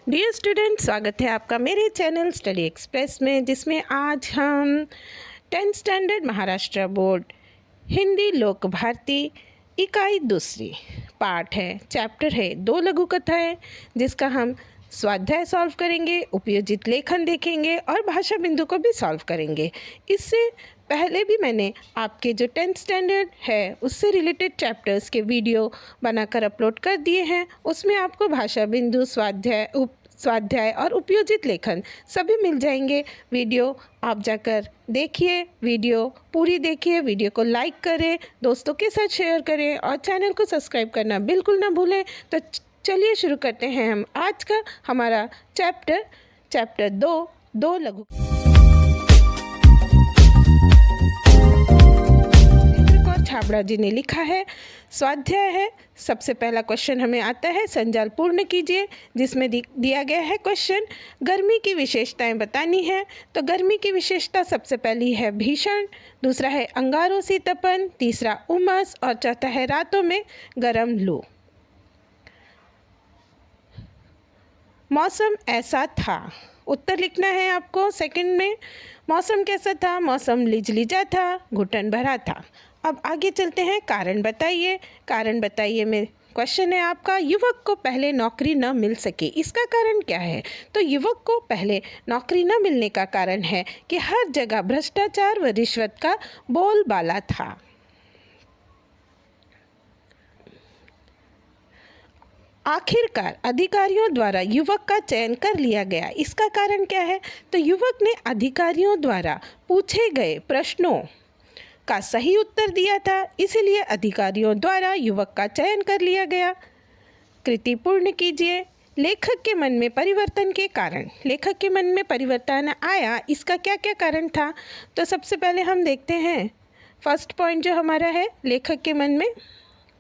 Dear student, स्वागत है आपका मेरे चैनल स्टडी एक्सप्रेस में, जिसमें आज हम 10th standard Maharashtra board Hindi लोक भारती इकाई दूसरी पाठ है, चैप्टर है दो लघु कथाएँ, जिसका हम स्वाध्याय सॉल्व करेंगे, उपयोजित लेखन देखेंगे और भाषा बिंदु को भी सॉल्व करेंगे। इससे पहले भी मैंने आपके जो 10th स्टैंडर्ड है उससे रिलेटेड चैप्टर्स के वीडियो बनाकर अपलोड कर दिए हैं। उसमें आपको भाषा बिंदु, स्वाध्याय और उपयोजित लेखन सभी मिल जाएंगे। वीडियो आप जाकर देखिए, वीडियो पूरी देखिए, वीडियो को लाइक करें, दोस्तों के साथ शेयर करें और चैनल को सब्सक्राइब करना बिल्कुल ना भूलें। तो चलिए शुरू करते हैं हम आज का हमारा चैप्टर दो लघु। छाबड़ा जी ने लिखा है, स्वाध्याय है। सबसे पहला क्वेश्चन हमें आता है, संजाल पूर्ण कीजिए, जिसमें दिया गया है क्वेश्चन गर्मी की विशेषताएं बतानी है। तो गर्मी की विशेषता सबसे पहली है भीषण, दूसरा है अंगारों से तपन, तीसरा उमस और चौथा है रातों में गर्म लू। मौसम ऐसा था, उत्तर लिखना है आपको। सेकंड में मौसम कैसा था? मौसम लिजलिजा था, घुटन भरा था। अब आगे चलते हैं, कारण बताइए। कारण बताइए में क्वेश्चन है आपका, युवक को पहले नौकरी न मिल सके, इसका कारण क्या है? तो युवक को पहले नौकरी न मिलने का कारण है कि हर जगह भ्रष्टाचार व रिश्वत का बोलबाला था। आखिरकार अधिकारियों द्वारा युवक का चयन कर लिया गया, इसका कारण क्या है? तो युवक ने अधिकारियों द्वारा पूछे गए प्रश्नों का सही उत्तर दिया था, इसलिए अधिकारियों द्वारा युवक का चयन कर लिया गया। कृति पूर्ण कीजिए। लेखक के मन में परिवर्तन के कारण, लेखक के मन में परिवर्तन आया, इसका क्या क्या कारण था? तो सबसे पहले हम देखते हैं, फर्स्ट पॉइंट जो हमारा है लेखक के मन में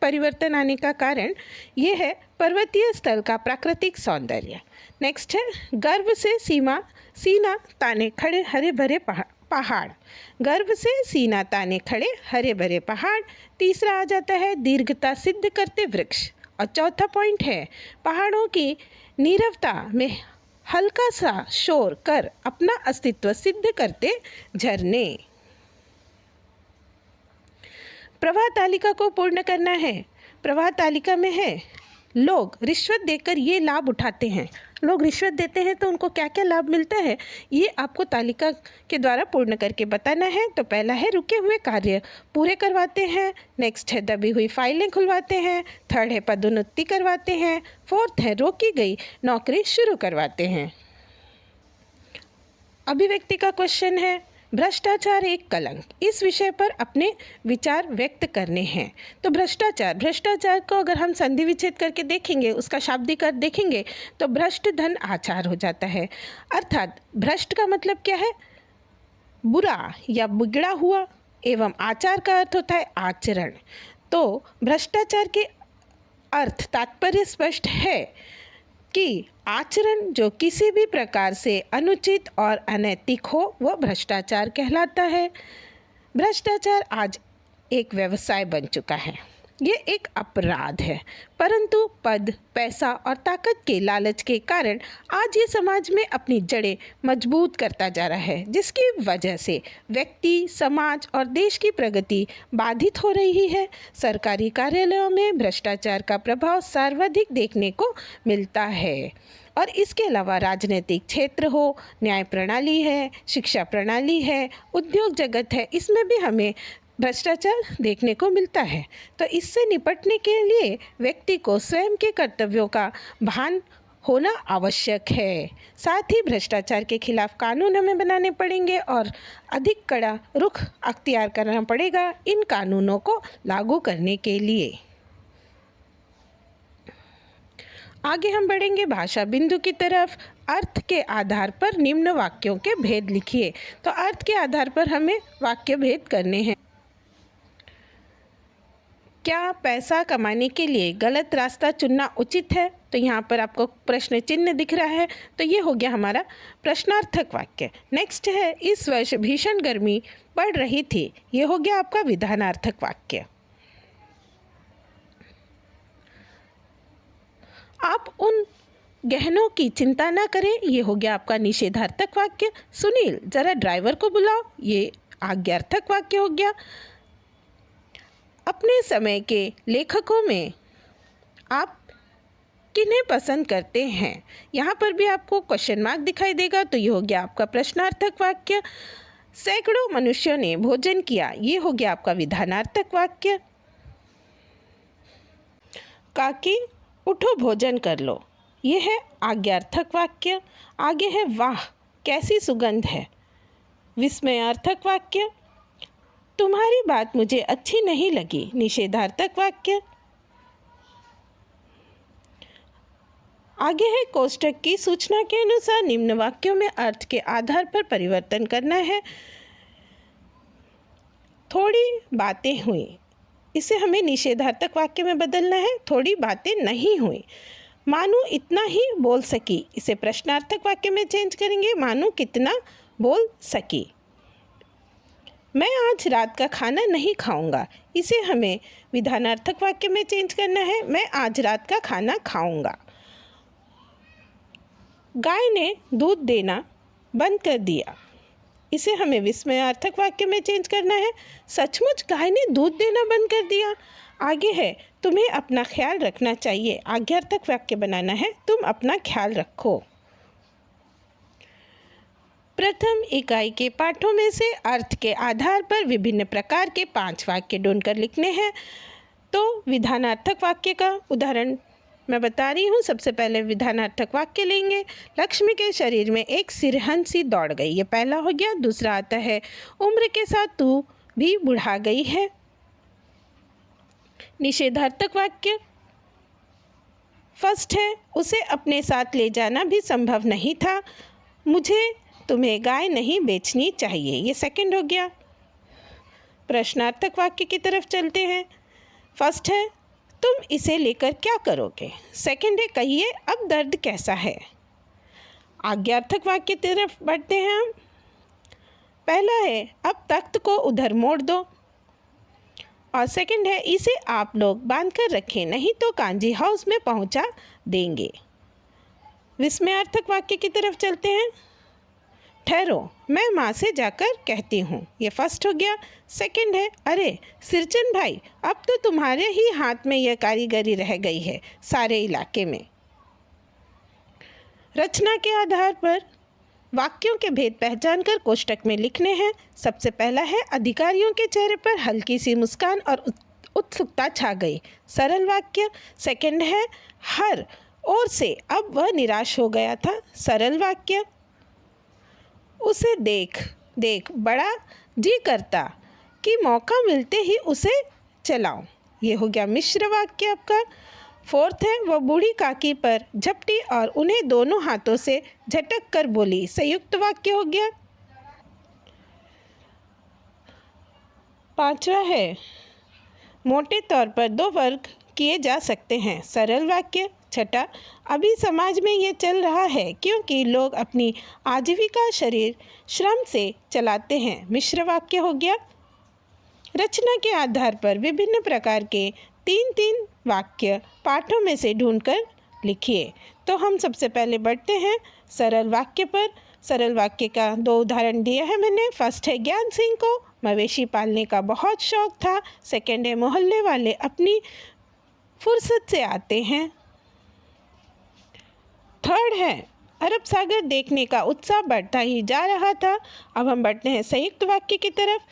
परिवर्तन आने का कारण ये है पर्वतीय स्थल का प्राकृतिक सौंदर्य। नेक्स्ट है गर्व से सीना ताने खड़े हरे भरे पहाड़, गर्व से सीना ताने खड़े हरे भरे पहाड़। तीसरा आ जाता है दीर्घता सिद्ध करते वृक्ष। और चौथा पॉइंट है पहाड़ों की नीरवता में हल्का सा शोर कर अपना अस्तित्व सिद्ध करते झरने। प्रवाह तालिका को पूर्ण करना है। प्रवाह तालिका में है लोग रिश्वत देकर ये लाभ उठाते हैं, लोग रिश्वत देते हैं तो उनको क्या क्या लाभ मिलता है, ये आपको तालिका के द्वारा पूर्ण करके बताना है। तो पहला है रुके हुए कार्य पूरे करवाते हैं, नेक्स्ट है दबी हुई फाइलें खुलवाते हैं, थर्ड है पदोन्नति करवाते हैं, फोर्थ है रोकी गई नौकरी शुरू करवाते हैं। अभिव्यक्ति का क्वेश्चन है, भ्रष्टाचार एक कलंक, इस विषय पर अपने विचार व्यक्त करने हैं। तो भ्रष्टाचार को अगर हम संधि विच्छेद करके देखेंगे, उसका शाब्दिक अर्थ देखेंगे तो भ्रष्ट धन आचार हो जाता है। अर्थात भ्रष्ट का मतलब क्या है? बुरा या बिगड़ा हुआ, एवं आचार का अर्थ होता है आचरण। तो भ्रष्टाचार के अर्थ तात्पर्य स्पष्ट है कि आचरण जो किसी भी प्रकार से अनुचित और अनैतिक हो वह भ्रष्टाचार कहलाता है। भ्रष्टाचार आज एक व्यवसाय बन चुका है, ये एक अपराध है, परंतु पद, पैसा और ताकत के लालच के कारण आज ये समाज में अपनी जड़ें मजबूत करता जा रहा है, जिसकी वजह से व्यक्ति, समाज और देश की प्रगति बाधित हो रही है। सरकारी कार्यालयों में भ्रष्टाचार का प्रभाव सर्वाधिक देखने को मिलता है। और इसके अलावा राजनीतिक क्षेत्र हो, न्याय प्रणाली है, शिक्षा प्रणाली है, उद्योग जगत है, इसमें भी हमें भ्रष्टाचार देखने को मिलता है। तो इससे निपटने के लिए व्यक्ति को स्वयं के कर्तव्यों का भान होना आवश्यक है। साथ ही भ्रष्टाचार के खिलाफ कानून हमें बनाने पड़ेंगे और अधिक कड़ा रुख अख्तियार करना पड़ेगा इन कानूनों को लागू करने के लिए। आगे हम बढ़ेंगे भाषा बिंदु की तरफ। अर्थ के आधार पर निम्न वाक्यों के भेद लिखिए। तो अर्थ के आधार पर हमें वाक्य भेद करने हैं। क्या पैसा कमाने के लिए गलत रास्ता चुनना उचित है? तो यहाँ पर आपको प्रश्न चिन्ह दिख रहा है, तो ये हो गया हमारा प्रश्नार्थक वाक्य। नेक्स्ट है इस वर्ष भीषण गर्मी पड़ रही थी, ये हो गया आपका विधानार्थक वाक्य। आप उन गहनों की चिंता ना करें, ये हो गया आपका निषेधार्थक वाक्य। सुनील जरा ड्राइवर को बुलाओ, ये आज्ञार्थक वाक्य हो गया। अपने समय के लेखकों में आप किन्हें पसंद करते हैं, यहाँ पर भी आपको क्वेश्चन मार्क दिखाई देगा, तो ये हो गया आपका प्रश्नार्थक वाक्य। सैकड़ों मनुष्यों ने भोजन किया, ये हो गया आपका विधानार्थक वाक्य। काकी उठो भोजन कर लो, ये है आज्ञार्थक वाक्य। आगे है वाह कैसी सुगंध है, विस्मयार्थक वाक्य। तुम्हारी बात मुझे अच्छी नहीं लगी, निषेधार्थक वाक्य। आगे है कोष्ठक की सूचना के अनुसार निम्न वाक्यों में अर्थ के आधार पर परिवर्तन करना है। थोड़ी बातें हुई, इसे हमें निषेधार्थक वाक्य में बदलना है। थोड़ी बातें नहीं हुई, मानू इतना ही बोल सकी, इसे प्रश्नार्थक वाक्य में चेंज करेंगे। मानू कितना बोल सकी। मैं आज रात का खाना नहीं खाऊंगा, इसे हमें विधानार्थक वाक्य में चेंज करना है। मैं आज रात का खाना खाऊंगा। गाय ने दूध देना बंद कर दिया, इसे हमें विस्मयार्थक वाक्य में चेंज करना है। सचमुच गाय ने दूध देना बंद कर दिया। आगे है तुम्हें अपना ख्याल रखना चाहिए, आज्ञार्थक वाक्य बनाना है, तुम अपना ख्याल रखो। प्रथम इकाई के पाठों में से अर्थ के आधार पर विभिन्न प्रकार के 5 वाक्य ढूंढकर लिखने हैं। तो विधानार्थक वाक्य का उदाहरण मैं बता रही हूँ। सबसे पहले विधानार्थक वाक्य लेंगे। लक्ष्मी के शरीर में एक सिरहन सी दौड़ गई, ये पहला हो गया। दूसरा आता है उम्र के साथ तू भी बुढ़ा गई है, निषेधार्थक वाक्य। फर्स्ट है उसे अपने साथ ले जाना भी संभव नहीं था, मुझे तुम्हें गाय नहीं बेचनी चाहिए, ये सेकंड हो गया। प्रश्नार्थक वाक्य की तरफ चलते हैं। फर्स्ट है तुम इसे लेकर क्या करोगे, सेकंड है कहिए अब दर्द कैसा है। आज्ञार्थक वाक्य की तरफ बढ़ते हैं हम। पहला है अब तख्त को उधर मोड़ दो, और सेकंड है इसे आप लोग बांध कर रखें नहीं तो कांजी हाउस में पहुंचा देंगे। विस्मयार्थक वाक्य की तरफ चलते हैं। ठहरो मैं माँ से जाकर कहती हूँ, ये फर्स्ट हो गया। सेकंड है अरे सिरचन भाई अब तो तुम्हारे ही हाथ में यह कारीगरी रह गई है सारे इलाके में। रचना के आधार पर वाक्यों के भेद पहचान कर कोष्टक में लिखने हैं। सबसे पहला है अधिकारियों के चेहरे पर हल्की सी मुस्कान और उत्सुकता छा गई, सरल वाक्य। सेकंड है हर ओर से अब वह निराश हो गया था, सरल वाक्य। उसे देख देख बड़ा जी करता कि मौका मिलते ही उसे चलाऊं, ये हो गया मिश्र वाक्य आपका। फोर्थ है वह बूढ़ी काकी पर झपटी और उन्हें दोनों हाथों से झटक कर बोली, संयुक्त वाक्य हो गया। पांचवा है मोटे तौर पर 2 वर्ग किए जा सकते हैं, सरल वाक्य। छठा अभी समाज में ये चल रहा है क्योंकि लोग अपनी आजीविका शरीर श्रम से चलाते हैं, मिश्र वाक्य हो गया। रचना के आधार पर विभिन्न प्रकार के 3-3 वाक्य पाठों में से ढूंढकर लिखिए। तो हम सबसे पहले बढ़ते हैं सरल वाक्य पर। सरल वाक्य का 2 उदाहरण दिया है मैंने। फर्स्ट है ज्ञान सिंह को मवेशी पालने का बहुत शौक था, सेकंड है मोहल्ले वाले अपनी फुर्सत से आते हैं। थर्ड है अरब सागर देखने का उत्साह बढ़ता ही जा रहा था। अब हम बढ़ते हैं संयुक्त वाक्य की तरफ।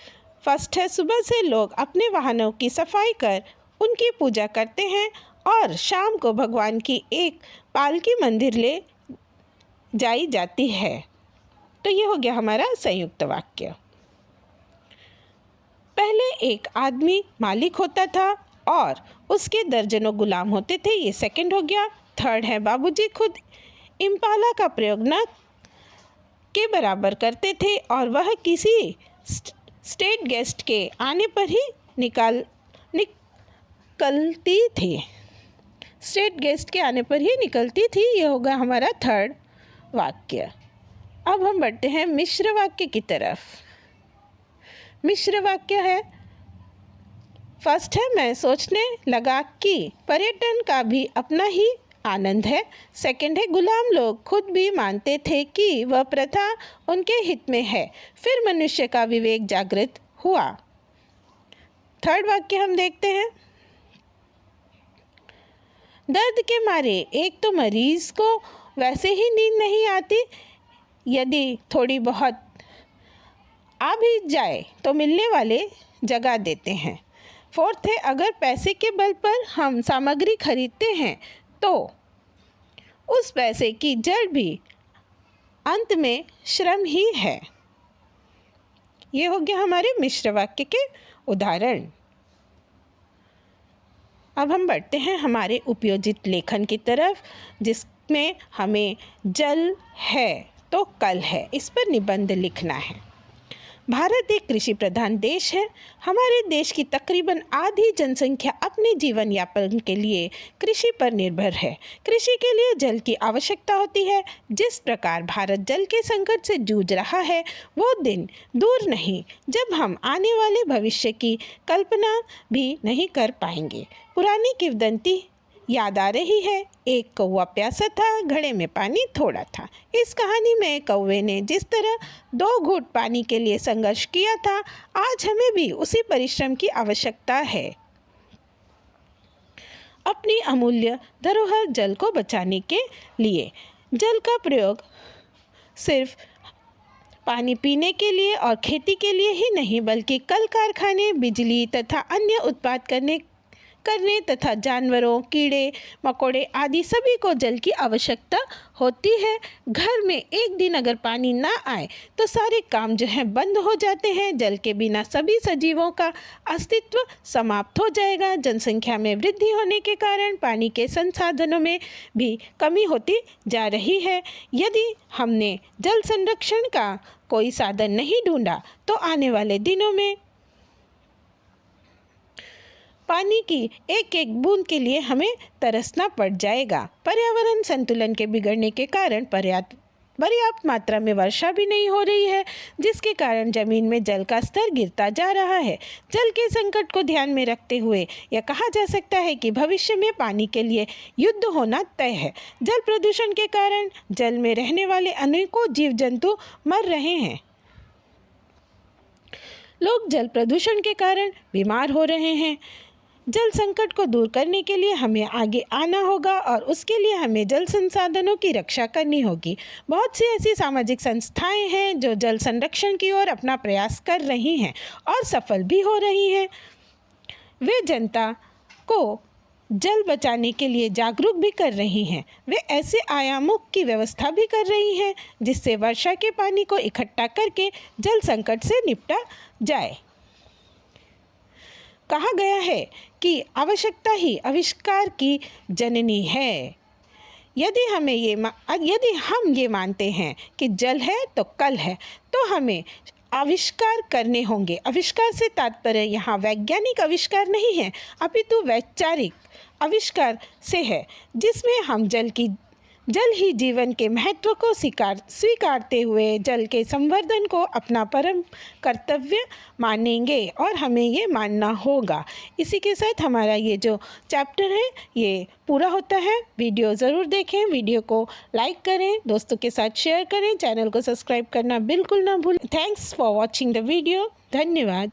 फर्स्ट है सुबह से लोग अपने वाहनों की सफाई कर उनकी पूजा करते हैं और शाम को भगवान की एक पालकी मंदिर ले जाई जाती है। तो ये हो गया हमारा संयुक्त वाक्य। पहले एक आदमी मालिक होता था और उसके दर्जनों गुलाम होते थे, ये सेकंड हो गया। थर्ड है बाबूजी खुद इम्पाला का प्रयोग न के बराबर करते थे और वह किसी स्टेट गेस्ट के आने पर ही निकलती थी, स्टेट गेस्ट के आने पर ही निकलती थी, ये होगा हमारा थर्ड वाक्य। अब हम बढ़ते हैं मिश्र वाक्य की तरफ। मिश्र वाक्य है फर्स्ट है मैं सोचने लगा कि पर्यटन का भी अपना ही आनंद है। सेकंड है, गुलाम लोग खुद भी मानते थे कि वह प्रथा उनके हित में है, फिर मनुष्य का विवेक जागृत हुआ। थर्ड वाक्य हम देखते हैं। दर्द के मारे एक तो मरीज को वैसे ही नींद नहीं आती, यदि थोड़ी बहुत आ भी जाए तो मिलने वाले जगा देते हैं। फोर्थ है, अगर पैसे के बल पर हम सामग्री खरीदते हैं तो उस पैसे की जड़ भी अंत में श्रम ही है। ये हो गया हमारे मिश्र वाक्य के उदाहरण। अब हम बढ़ते हैं हमारे उपयोजित लेखन की तरफ, जिसमें हमें जल है तो कल है इस पर निबंध लिखना है। भारत एक कृषि प्रधान देश है। हमारे देश की तकरीबन आधी जनसंख्या अपने जीवन यापन के लिए कृषि पर निर्भर है। कृषि के लिए जल की आवश्यकता होती है। जिस प्रकार भारत जल के संकट से जूझ रहा है, वो दिन दूर नहीं जब हम आने वाले भविष्य की कल्पना भी नहीं कर पाएंगे। पुरानी किंवदंती याद आ रही है। एक कौवा प्यासा था, घड़े में पानी थोड़ा था। इस कहानी में कौवे ने जिस तरह 2 घूंट पानी के लिए संघर्ष किया था, आज हमें भी उसी परिश्रम की आवश्यकता है। अपनी अमूल्य धरोहर जल को बचाने के लिए जल का प्रयोग सिर्फ पानी पीने के लिए और खेती के लिए ही नहीं, बल्कि कल कारखाने, बिजली तथा अन्य उत्पाद करने तथा जानवरों, कीड़े मकोड़े आदि सभी को जल की आवश्यकता होती है। घर में एक दिन अगर पानी ना आए तो सारे काम जो हैं बंद हो जाते हैं। जल के बिना सभी सजीवों का अस्तित्व समाप्त हो जाएगा। जनसंख्या में वृद्धि होने के कारण पानी के संसाधनों में भी कमी होती जा रही है। यदि हमने जल संरक्षण का कोई साधन नहीं ढूंढा तो आने वाले दिनों में पानी की एक एक बूंद के लिए हमें तरसना पड़ जाएगा। पर्यावरण संतुलन के बिगड़ने के कारण पर्याप्त मात्रा में वर्षा भी नहीं हो रही है, जिसके कारण जमीन में जल का स्तर गिरता जा रहा है। जल के संकट को ध्यान में रखते हुए यह कहा जा सकता है कि भविष्य में पानी के लिए युद्ध होना तय है। जल प्रदूषण के कारण जल में रहने वाले अनेकों जीव जंतु मर रहे हैं। लोग जल प्रदूषण के कारण बीमार हो रहे हैं। जल संकट को दूर करने के लिए हमें आगे आना होगा और उसके लिए हमें जल संसाधनों की रक्षा करनी होगी। बहुत सी ऐसी सामाजिक संस्थाएं हैं जो जल संरक्षण की ओर अपना प्रयास कर रही हैं और सफल भी हो रही हैं। वे जनता को जल बचाने के लिए जागरूक भी कर रही हैं। वे ऐसे आयामों की व्यवस्था भी कर रही हैं जिससे वर्षा के पानी को इकट्ठा करके जल संकट से निपटा जाए। कहा गया है कि आवश्यकता ही आविष्कार की जननी है। यदि हम ये मानते हैं कि जल है तो कल है, तो हमें आविष्कार करने होंगे। आविष्कार से तात्पर्य यहाँ वैज्ञानिक आविष्कार नहीं है, अपितु वैचारिक आविष्कार से है, जिसमें हम जल ही जीवन के महत्व को स्वीकारते हुए जल के संवर्धन को अपना परम कर्तव्य मानेंगे और हमें ये मानना होगा। इसी के साथ हमारा ये जो चैप्टर है ये पूरा होता है। वीडियो ज़रूर देखें, वीडियो को लाइक करें, दोस्तों के साथ शेयर करें, चैनल को सब्सक्राइब करना बिल्कुल ना भूलें। Thanks for watching the video. धन्यवाद।